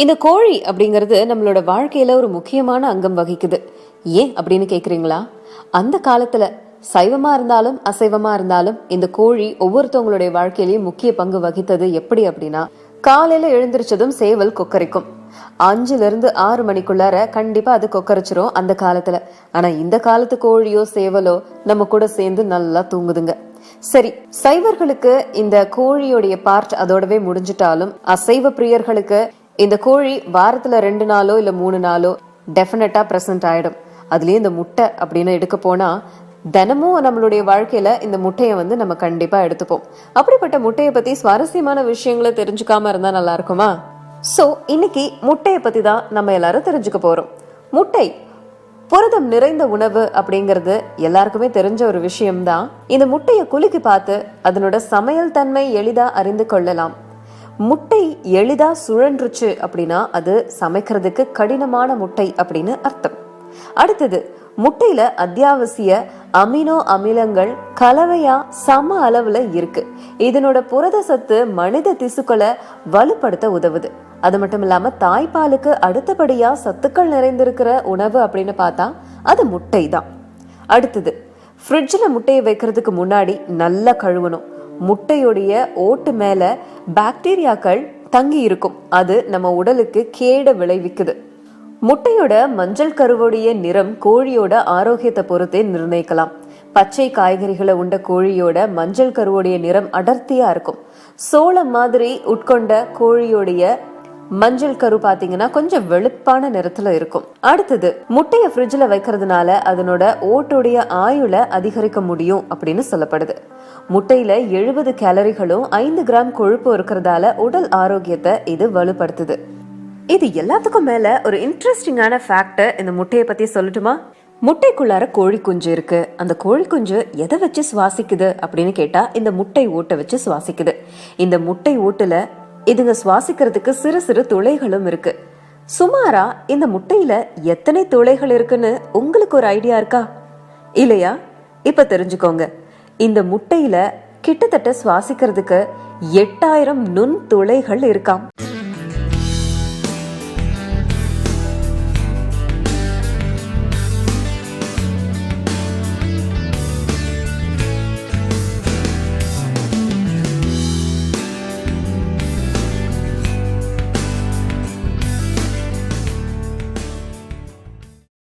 இந்த கோழி அப்படிங்கிறது நம்மளோட வாழ்க்கையில ஒரு முக்கியமான அங்கம் வகிக்குது. ஏன் அப்படின்னு கேக்குறீங்களா? அந்த காலத்துல சைவமா இருந்தாலும் அசைவமா இருந்தாலும் இந்த கோழி ஒவ்வொருத்தவங்களுடைய வாழ்க்கையிலயும் முக்கிய பங்கு வகித்தது. எப்படி அப்படின்னா, காலையில எழுந்திரிச்சதும் சேவல் கொக்கரிக்கும். 5 to 6 மணிக்குள்ளார கண்டிப்பா அது கொக்கரிச்சிரும் அந்த காலத்துல. ஆனா இந்த காலத்து கோழியோ சேவலோ நம்ம கூட சேர்ந்து நல்லா தூங்குதுங்க. சரி, சைவர்களுக்கு இந்த கோழியோடைய பார்ட் அதோடவே முடிஞ்சிட்டாலும் அசைவ பிரியர்களுக்கு இந்த கோழி வாரத்துல 2 நாளோ இல்ல 3 நாளோ டெஃபினட்டா பிரசன்ட் ஆயிடும். அதுலயும் இந்த முட்டை அப்படின்னு எடுக்க போனா தினமும் நம்மளுடைய வாழ்க்கையில இந்த முட்டையை நம்ம கண்டிப்பா எடுத்துப்போம். அப்படிப்பட்ட முட்டையை பத்தி சுவாரஸ்யமான விஷயங்களை தெரிஞ்சுக்காம இருந்தா நல்லா இருக்குமா? சோ இன்னைக்கு முட்டையை பத்தி தான் நம்ம எல்லாரும் தெரிஞ்சுக்க போறோம். முட்டை புரதம் நிறைந்த உணவு அப்படிங்கிறது எல்லாருக்குமே தெரிஞ்ச ஒரு விஷயம்தான். இந்த முட்டையை குலுக்கி பார்த்து அதனோட சமையல் தன்மை எளிதா அறிந்து கொள்ளலாம். முட்டை எளிதா சுழன்றுச்சு அப்படின்னா அது சமைக்கிறதுக்கு கடினமான முட்டை அப்படின்னு அர்த்தம். அடுத்தது, முட்டையில அத்தியாவசிய அமினோ அமிலங்கள் கலவையா சம அளவுல இருக்கு. இதனோட புரத சத்து மனித திசுக்களை வலுப்படுத்த உதவுது. அது மட்டும் இல்லாம தாய்ப்பாலுக்கு அடுத்தபடியா சத்துக்கள் நிறைந்திருக்கிற உணவு அப்படின்னு பார்த்தா அது முட்டை தான். அடுத்தது, ஃப்ரிட்ஜில் முட்டையை வைக்கிறதுக்கு முன்னாடி நல்லா கழுவணும். முட்டையுடைய ஓட்டு மேல பாக்டீரியாக்கள் தங்கி இருக்கும். அது நம்ம உடலுக்கு கேட விளைவிக்குது. முட்டையோட மஞ்சள் கருவுடைய நிறம் கோழியோட ஆரோக்கியத்தை பொறுத்தே நிர்ணயிக்கலாம். பச்சை காய்கறிகளை உண்ட கோழியோட மஞ்சள் கருவுடைய நிறம் அடர்த்தியா இருக்கும். சோளம் மாதிரி உட்கொண்ட கோழியோடைய மஞ்சள் கரு பாத்தீங்கன்னா கொஞ்சம் வெளுப்பான நிறத்துல இருக்கும். அடுத்தது, முட்டையை ஃப்ரிட்ஜில் வைக்கிறதுனால அதனோட ஓட்டுடைய ஆயுளை அதிகரிக்க முடியும் அப்படின்னு சொல்லப்படுது. முட்டையில 70 கேலரிகளும் 5 கிராம் கொழுப்பு இருக்கிறதால உடல் ஆரோக்கியத்தை இது வலுப்படுத்துது. இது எல்லாத்துக்கும் மேல ஒரு இன்ட்ரெஸ்டிங்கான ஃபேக்ட் இந்த முட்டையை பத்தி சொல்லட்டுமா? முட்டைக்குள்ளார கோழி குஞ்சு இருக்கு. அந்த கோழி குஞ்சு எதை வச்சு சுவாசிக்குது அப்படின்னு கேட்டா இந்த முட்டை ஓட்டை வச்சு சுவாசிக்குது. இந்த முட்டை ஓட்டுல இதுங்க சுவாசிக்கிறதுக்கு சிறு சிறு துளைகளும் இருக்கு. சுமாரா இந்த முட்டையில எத்தனை துளைகள் இருக்குன்னு உங்களுக்கு ஒரு ஐடியா இருக்கா? இல்லையா? இப்ப தெரிஞ்சுக்கோங்க. இந்த முட்டையில கிட்டத்தட்ட சுவாசிக்கிறதுக்கு 8000 நுண் துளைகள் இருக்காம்.